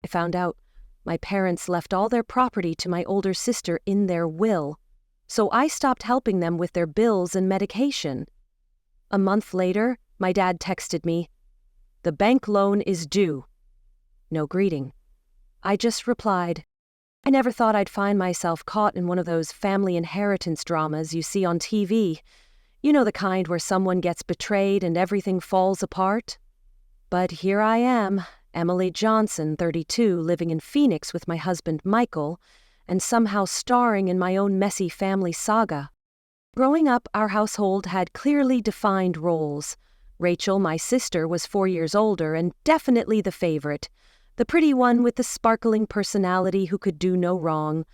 I found out my parents left all their property to my older sister in their will, so I stopped helping them with their bills and medication. A month later, my dad texted me, "The bank loan is due." No greeting. I just replied, "I never thought I'd find myself caught in one of those family inheritance dramas you see on TV. You know, the kind where someone gets betrayed and everything falls apart? But here I am, Emily Johnson, 32, living in Phoenix with my husband Michael, and somehow starring in my own messy family saga." Growing up, our household had clearly defined roles. Rachel, my sister, was 4 years older and definitely the favorite, the pretty one with the sparkling personality who could do no wrong.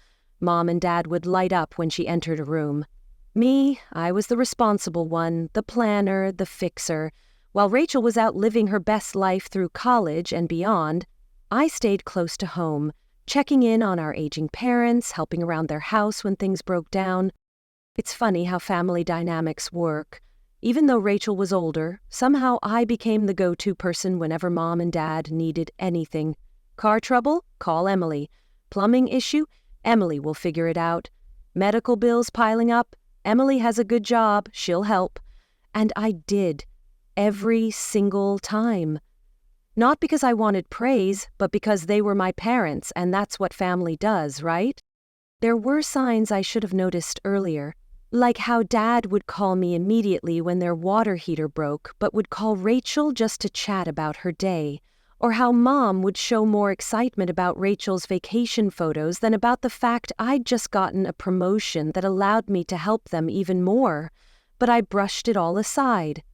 Mom and Dad would light up when she entered a room. Me, I was the responsible one, the planner, the fixer. While Rachel was out living her best life through college and beyond, I stayed close to home, checking in on our aging parents, helping around their house when things broke down. It's funny how family dynamics work. Even though Rachel was older, somehow I became the go-to person whenever Mom and Dad needed anything. Car trouble? Call Emily. Plumbing issue? Emily will figure it out. Medical bills piling up? Emily has a good job, she'll help. And I did. Every single time. Not because I wanted praise, but because they were my parents, and that's what family does, right? There were signs I should have noticed earlier, like how Dad would call me immediately when their water heater broke, but would call Rachel just to chat about her day, or how Mom would show more excitement about Rachel's vacation photos than about the fact I'd just gotten a promotion that allowed me to help them even more, but I brushed it all aside.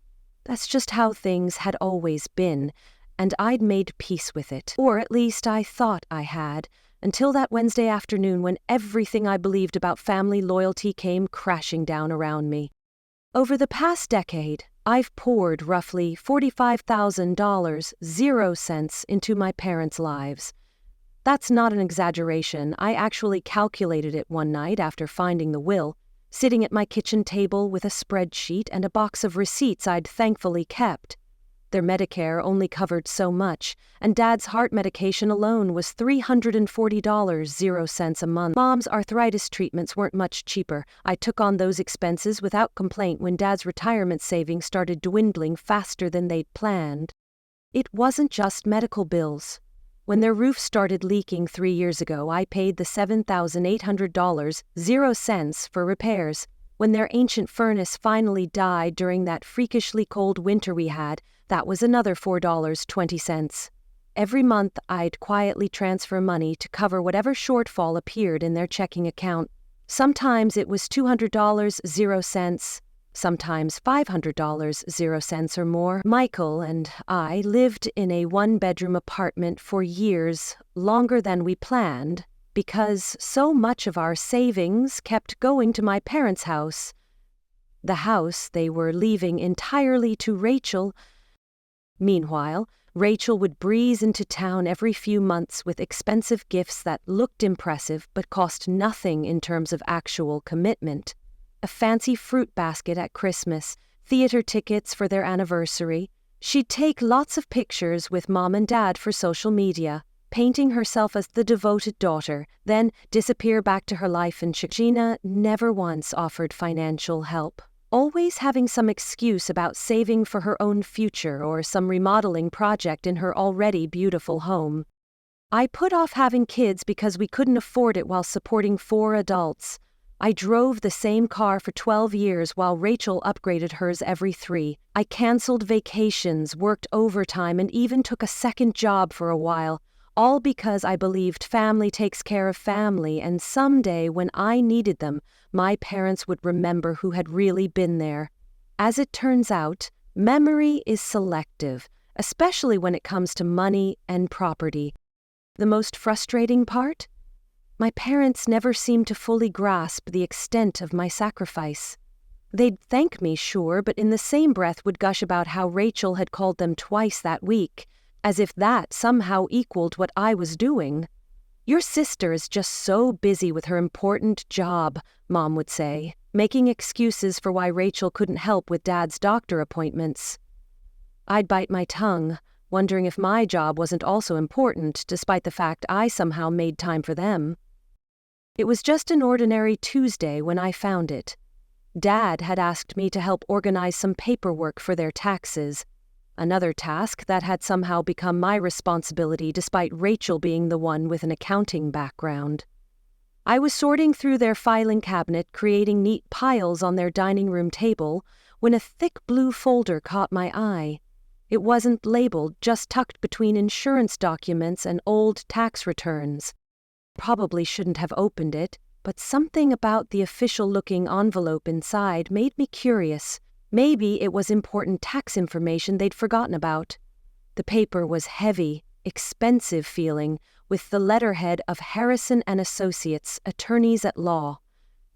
That's just how things had always been, and I'd made peace with it, or at least I thought I had, until that Wednesday afternoon when everything I believed about family loyalty came crashing down around me. Over the past decade, I've poured roughly $45,000, 0 cents, into my parents' lives. That's not an exaggeration. I actually calculated it one night after finding the will, sitting at my kitchen table with a spreadsheet and a box of receipts I'd thankfully kept. Their Medicare only covered so much, and Dad's heart medication alone was $340, 0 cents a month. Mom's arthritis treatments weren't much cheaper. I took on those expenses without complaint when Dad's retirement savings started dwindling faster than they'd planned. It wasn't just medical bills. When their roof started leaking 3 years ago, I paid the $7,800, 0 cents, for repairs. When their ancient furnace finally died during that freakishly cold winter we had, that was another $4.20. Every month, I'd quietly transfer money to cover whatever shortfall appeared in their checking account. Sometimes it was $200, 0 cents, sometimes $500, 0 cents or more. Michael and I lived in a one-bedroom apartment for years, longer than we planned, because so much of our savings kept going to my parents' house. The house they were leaving entirely to Rachel. Meanwhile, Rachel would breeze into town every few months with expensive gifts that looked impressive but cost nothing in terms of actual commitment. A fancy fruit basket at Christmas, theater tickets for their anniversary. She'd take lots of pictures with Mom and Dad for social media, painting herself as the devoted daughter, then disappear back to her life in Chicago. Gina never once offered financial help, always having some excuse about saving for her own future or some remodeling project in her already beautiful home. I put off having kids because we couldn't afford it while supporting 4 adults. I drove the same car for 12 years while Rachel upgraded hers every 3. I canceled vacations, worked overtime, and even took a second job for a while, all because I believed family takes care of family, and someday when I needed them, my parents would remember who had really been there. As it turns out, memory is selective, especially when it comes to money and property. The most frustrating part? My parents never seemed to fully grasp the extent of my sacrifice. They'd thank me, sure, but in the same breath would gush about how Rachel had called them twice that week, as if that somehow equaled what I was doing. "Your sister is just so busy with her important job," Mom would say, making excuses for why Rachel couldn't help with Dad's doctor appointments. I'd bite my tongue, wondering if my job wasn't also important despite the fact I somehow made time for them. It was just an ordinary Tuesday when I found it. Dad had asked me to help organize some paperwork for their taxes, another task that had somehow become my responsibility despite Rachel being the one with an accounting background. I was sorting through their filing cabinet, creating neat piles on their dining room table, when a thick blue folder caught my eye. It wasn't labeled, just tucked between insurance documents and old tax returns. Probably shouldn't have opened it, but something about the official-looking envelope inside made me curious. Maybe it was important tax information they'd forgotten about. The paper was heavy, expensive feeling, with the letterhead of Harrison and Associates, attorneys at law.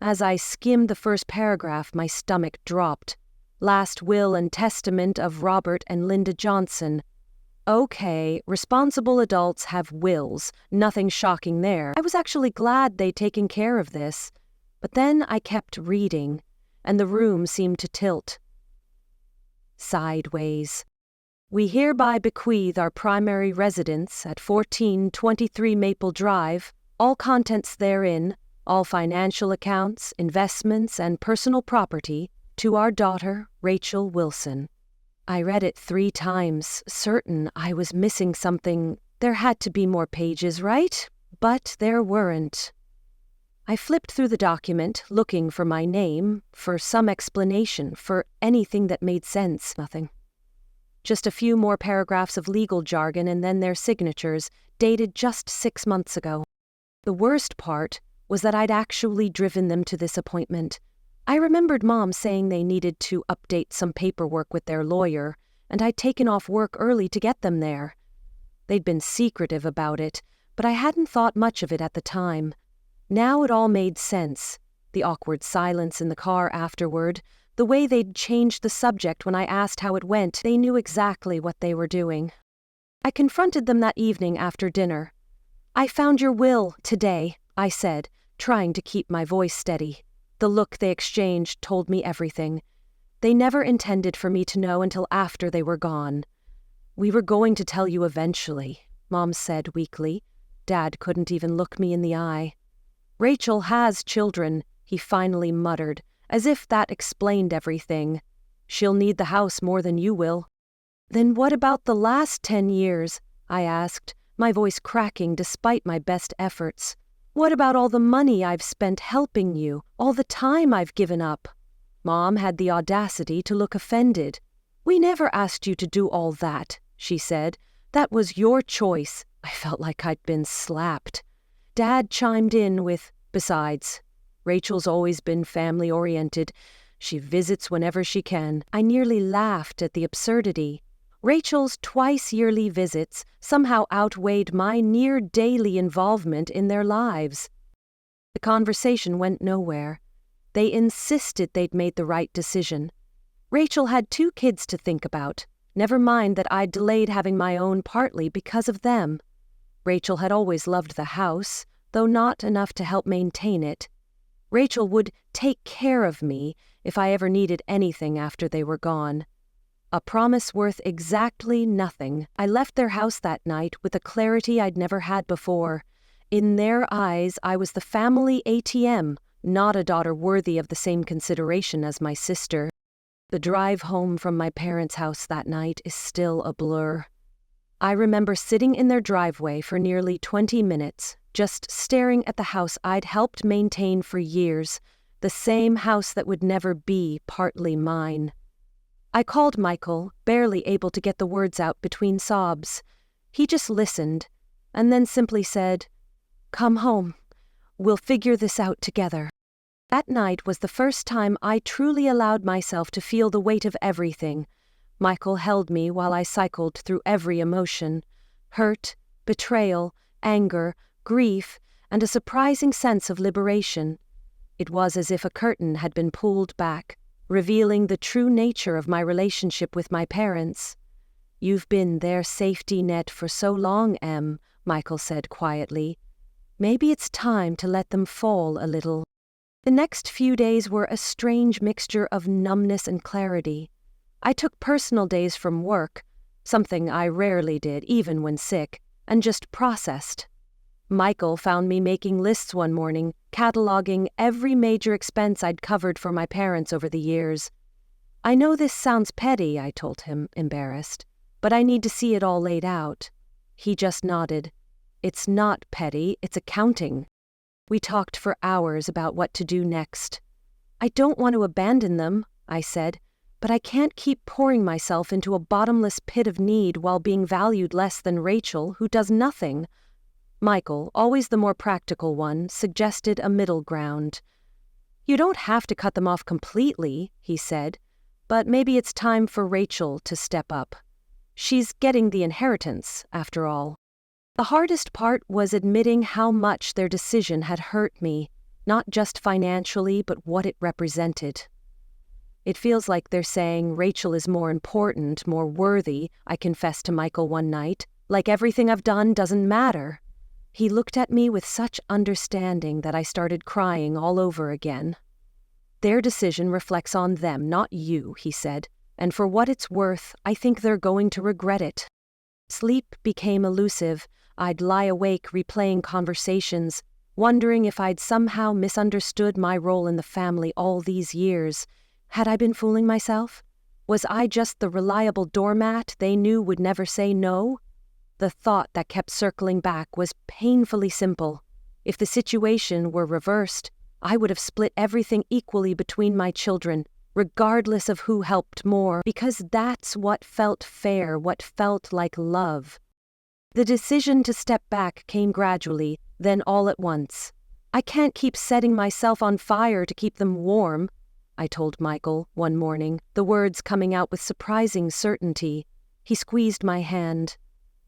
As I skimmed the first paragraph, my stomach dropped. Last will and testament of Robert and Linda Johnson. Okay, responsible adults have wills, nothing shocking there. I was actually glad they'd taken care of this. But then I kept reading, and the room seemed to tilt sideways. We hereby bequeath our primary residence at 1423 Maple Drive, all contents therein, all financial accounts, investments, and personal property, to our daughter, Rachel Wilson. I read it 3 times, certain I was missing something. There had to be more pages, right? But there weren't. I flipped through the document, looking for my name, for some explanation, for anything that made sense. Nothing. Just a few more paragraphs of legal jargon and then their signatures, dated just 6 months ago. The worst part was that I'd actually driven them to this appointment. I remembered Mom saying they needed to update some paperwork with their lawyer, and I'd taken off work early to get them there. They'd been secretive about it, but I hadn't thought much of it at the time. Now it all made sense. The awkward silence in the car afterward, the way they'd changed the subject when I asked how it went. They knew exactly what they were doing. I confronted them that evening after dinner. "I found your will today," I said, trying to keep my voice steady. The look they exchanged told me everything. They never intended for me to know until after they were gone. "We were going to tell you eventually," Mom said weakly. Dad couldn't even look me in the eye. "Rachel has children," he finally muttered, as if that explained everything. "She'll need the house more than you will." "Then what about the last 10 years?" I asked, my voice cracking despite my best efforts. "What about all the money I've spent helping you, all the time I've given up?" Mom had the audacity to look offended. "We never asked you to do all that," she said. "That was your choice." I felt like I'd been slapped. Dad chimed in with, "Besides, Rachel's always been family-oriented. She visits whenever she can." I nearly laughed at the absurdity. Rachel's twice-yearly visits somehow outweighed my near-daily involvement in their lives. The conversation went nowhere. They insisted they'd made the right decision. Rachel had 2 kids to think about, never mind that I'd delayed having my own partly because of them. Rachel had always loved the house, though not enough to help maintain it. Rachel would take care of me if I ever needed anything after they were gone. A promise worth exactly nothing. I left their house that night with a clarity I'd never had before. In their eyes, I was the family ATM, not a daughter worthy of the same consideration as my sister. The drive home from my parents' house that night is still a blur. I remember sitting in their driveway for nearly 20 minutes, just staring at the house I'd helped maintain for years, the same house that would never be partly mine. I called Michael, barely able to get the words out between sobs. He just listened, and then simply said, "Come home. We'll figure this out together." That night was the first time I truly allowed myself to feel the weight of everything. Michael held me while I cycled through every emotion: hurt, betrayal, anger, grief, and a surprising sense of liberation. It was as if a curtain had been pulled back, revealing the true nature of my relationship with my parents. "You've been their safety net for so long, Em," Michael said quietly. "Maybe it's time to let them fall a little." The next few days were a strange mixture of numbness and clarity. I took personal days from work, something I rarely did even when sick, and just processed. Michael found me making lists one morning, cataloging every major expense I'd covered for my parents over the years. "I know this sounds petty," I told him, embarrassed, "but I need to see it all laid out." He just nodded. "It's not petty, it's accounting." We talked for hours about what to do next. "I don't want to abandon them," I said, "but I can't keep pouring myself into a bottomless pit of need while being valued less than Rachel, who does nothing." Michael, always the more practical one, suggested a middle ground. "You don't have to cut them off completely," he said, "but maybe it's time for Rachel to step up. She's getting the inheritance, after all." The hardest part was admitting how much their decision had hurt me, not just financially, but what it represented. "It feels like they're saying Rachel is more important, more worthy," I confessed to Michael one night, "like everything I've done doesn't matter." He looked at me with such understanding that I started crying all over again. "Their decision reflects on them, not you," he said, "and for what it's worth, I think they're going to regret it." Sleep became elusive. I'd lie awake replaying conversations, wondering if I'd somehow misunderstood my role in the family all these years. Had I been fooling myself? Was I just the reliable doormat they knew would never say no? The thought that kept circling back was painfully simple. If the situation were reversed, I would have split everything equally between my children, regardless of who helped more, because that's what felt fair, what felt like love. The decision to step back came gradually, then all at once. "I can't keep setting myself on fire to keep them warm," I told Michael one morning, the words coming out with surprising certainty. He squeezed my hand.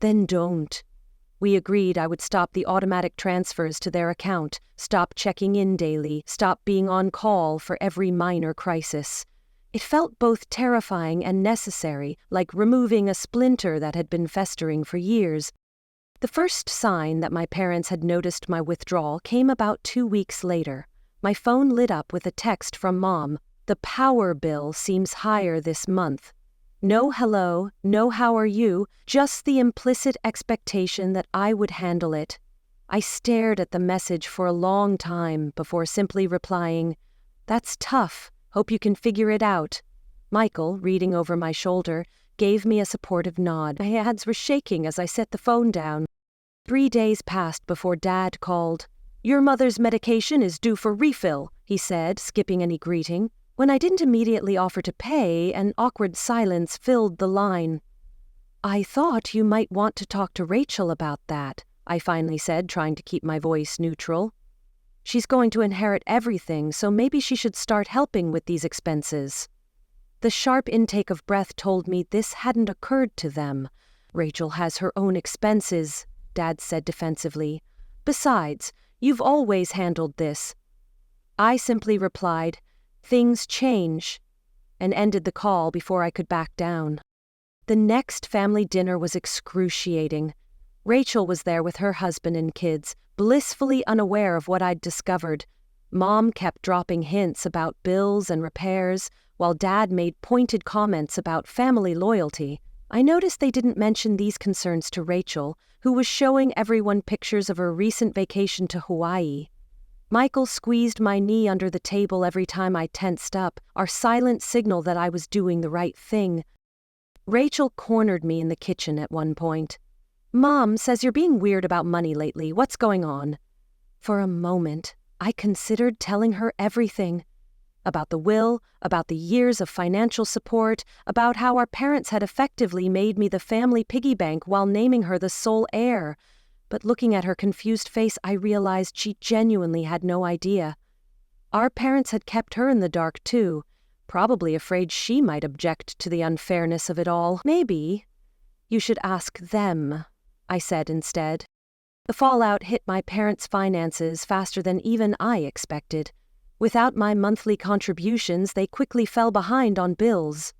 "Then don't." We agreed I would stop the automatic transfers to their account, stop checking in daily, stop being on call for every minor crisis. It felt both terrifying and necessary, like removing a splinter that had been festering for years. The first sign that my parents had noticed my withdrawal came about 2 weeks later. My phone lit up with a text from Mom. "The power bill seems higher this month." No hello, no how are you, just the implicit expectation that I would handle it. I stared at the message for a long time before simply replying, "That's tough, hope you can figure it out." Michael, reading over my shoulder, gave me a supportive nod. My hands were shaking as I set the phone down. 3 days passed before Dad called. "Your mother's medication is due for refill," he said, skipping any greeting. When I didn't immediately offer to pay, an awkward silence filled the line. "I thought you might want to talk to Rachel about that," I finally said, trying to keep my voice neutral. "She's going to inherit everything, so maybe she should start helping with these expenses." The sharp intake of breath told me this hadn't occurred to them. "Rachel has her own expenses," Dad said defensively. "Besides, you've always handled this." I simply replied, "Things change," and ended the call before I could back down. The next family dinner was excruciating. Rachel was there with her husband and kids, blissfully unaware of what I'd discovered. Mom kept dropping hints about bills and repairs, while Dad made pointed comments about family loyalty. I noticed they didn't mention these concerns to Rachel, who was showing everyone pictures of her recent vacation to Hawaii. Michael squeezed my knee under the table every time I tensed up, our silent signal that I was doing the right thing. Rachel cornered me in the kitchen at one point. "Mom says you're being weird about money lately. What's going on?" For a moment, I considered telling her everything. About the will, about the years of financial support, about how our parents had effectively made me the family piggy bank while naming her the sole heir. But looking at her confused face, I realized she genuinely had no idea. Our parents had kept her in the dark too, probably afraid she might object to the unfairness of it all. "Maybe you should ask them," I said instead. The fallout hit my parents' finances faster than even I expected. Without my monthly contributions, they quickly fell behind on bills.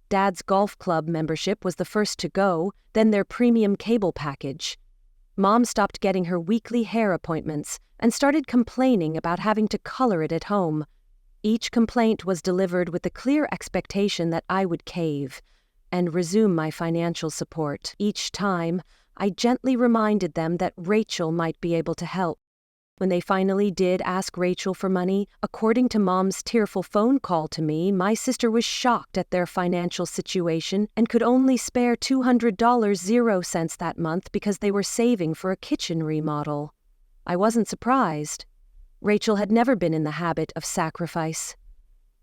Dad's golf club membership was the first to go, then their premium cable package. Mom stopped getting her weekly hair appointments and started complaining about having to color it at home. Each complaint was delivered with the clear expectation that I would cave. and resume my financial support. Each time, I gently reminded them that Rachel might be able to help. When they finally did ask Rachel for money, according to Mom's tearful phone call to me, my sister was shocked at their financial situation and could only spare $200.00 that month because they were saving for a kitchen remodel. I wasn't surprised. Rachel had never been in the habit of sacrifice.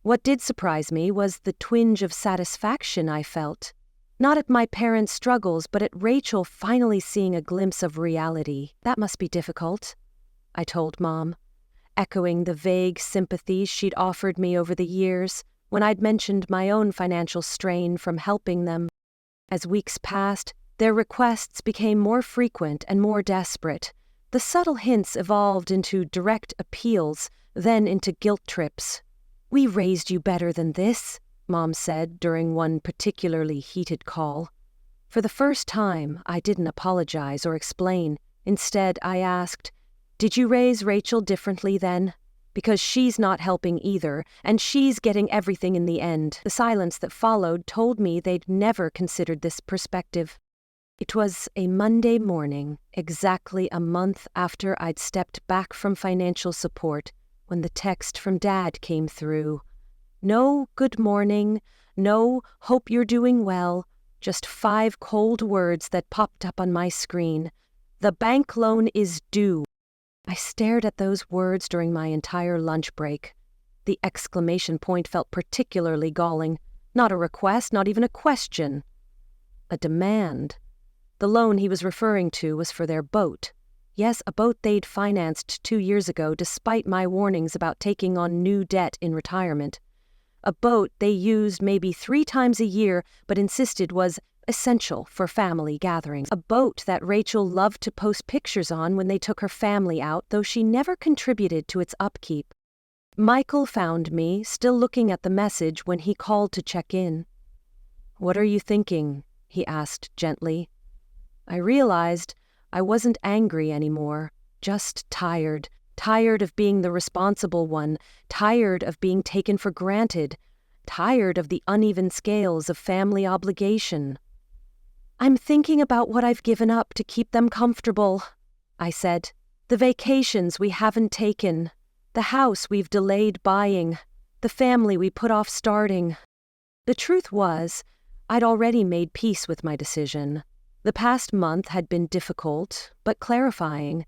What did surprise me was the twinge of satisfaction I felt. Not at my parents' struggles, but at Rachel finally seeing a glimpse of reality. That must be difficult, I told Mom, echoing the vague sympathies she'd offered me over the years when I'd mentioned my own financial strain from helping them. As weeks passed, their requests became more frequent and more desperate. The subtle hints evolved into direct appeals, then into guilt trips. "We raised you better than this," Mom said during one particularly heated call. For the first time, I didn't apologize or explain. Instead, I asked, "Did you raise Rachel differently then? Because she's not helping either, and she's getting everything in the end." The silence that followed told me they'd never considered this perspective. It was a Monday morning, exactly a month after I'd stepped back from financial support, when the text from Dad came through. No good morning, no hope you're doing well, just 5 cold words that popped up on my screen. "The bank loan is due." I stared at those words during my entire lunch break. The exclamation point felt particularly galling. Not a request, not even a question. A demand. The loan he was referring to was for their boat. Yes, a boat they'd financed 2 years ago despite my warnings about taking on new debt in retirement. A boat they used maybe 3 times a year but insisted was essential for family gatherings. A boat that Rachel loved to post pictures on when they took her family out, though she never contributed to its upkeep. Michael found me, still looking at the message when he called to check in. "What are you thinking?" he asked gently. I realized I wasn't angry anymore, just tired. Tired of being the responsible one, tired of being taken for granted, tired of the uneven scales of family obligation. "I'm thinking about what I've given up to keep them comfortable," I said. "The vacations we haven't taken, the house we've delayed buying, the family we put off starting." The truth was, I'd already made peace with my decision. The past month had been difficult, but clarifying.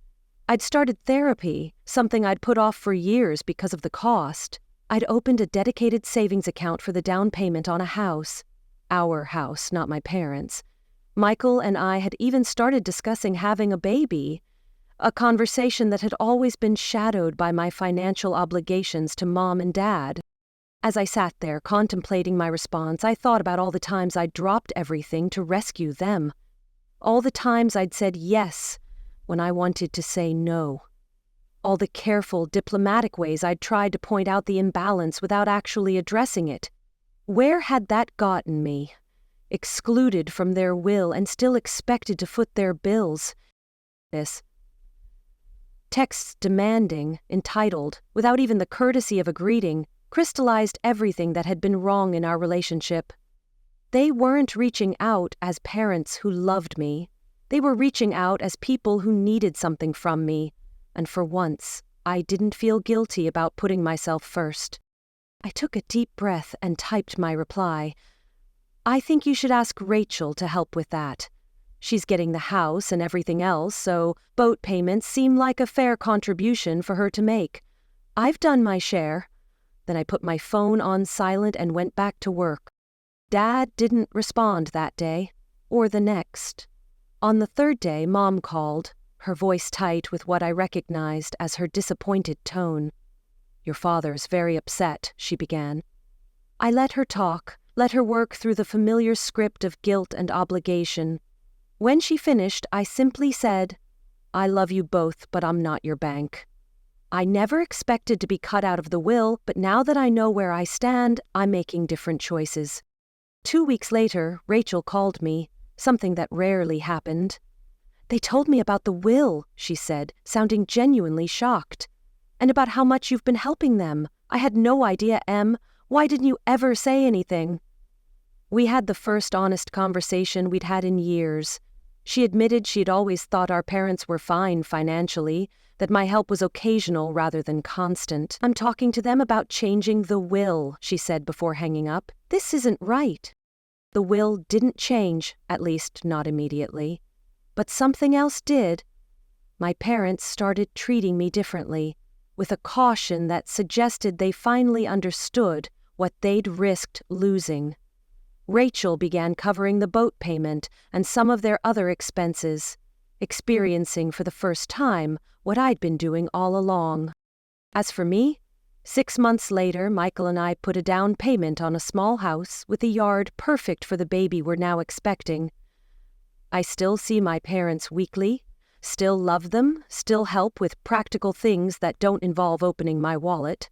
I'd started therapy, something I'd put off for years because of the cost. I'd opened a dedicated savings account for the down payment on a house. Our house, not my parents'. Michael and I had even started discussing having a baby, a conversation that had always been shadowed by my financial obligations to Mom and Dad. As I sat there contemplating my response, I thought about all the times I'd dropped everything to rescue them. All the times I'd said yes when I wanted to say no. All the careful, diplomatic ways I'd tried to point out the imbalance without actually addressing it. Where had that gotten me? Excluded from their will and still expected to foot their bills. This. Texts demanding, entitled, without even the courtesy of a greeting, crystallized everything that had been wrong in our relationship. They weren't reaching out as parents who loved me. They were reaching out as people who needed something from me, and for once, I didn't feel guilty about putting myself first. I took a deep breath and typed my reply. "I think you should ask Rachel to help with that. She's getting the house and everything else, so boat payments seem like a fair contribution for her to make. I've done my share." Then I put my phone on silent and went back to work. Dad didn't respond that day, or the next. On the 3rd day, Mom called, her voice tight with what I recognized as her disappointed tone. "Your father's very upset," she began. I let her talk, let her work through the familiar script of guilt and obligation. When she finished, I simply said, "I love you both, but I'm not your bank." I never expected to be cut out of the will, but now that I know where I stand, I'm making different choices. 2 weeks later, Rachel called me, something that rarely happened. "They told me about the will," she said, sounding genuinely shocked. "And about how much you've been helping them. I had no idea, Em. Why didn't you ever say anything?" We had the first honest conversation we'd had in years. She admitted she'd always thought our parents were fine financially, that my help was occasional rather than constant. "I'm talking to them about changing the will," she said before hanging up. "This isn't right." The will didn't change, at least not immediately. But something else did. My parents started treating me differently, with a caution that suggested they finally understood what they'd risked losing. Rachel began covering the boat payment and some of their other expenses, experiencing for the first time what I'd been doing all along. As for me, 6 months later, Michael and I put a down payment on a small house with a yard perfect for the baby we're now expecting. I still see my parents weekly, still love them, still help with practical things that don't involve opening my wallet.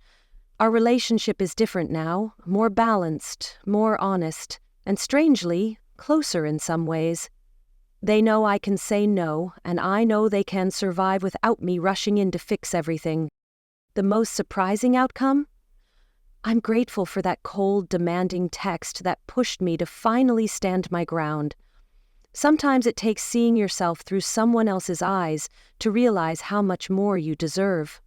Our relationship is different now, more balanced, more honest, and strangely, closer in some ways. They know I can say no, and I know they can survive without me rushing in to fix everything. The most surprising outcome? I'm grateful for that cold, demanding text that pushed me to finally stand my ground. Sometimes it takes seeing yourself through someone else's eyes to realize how much more you deserve.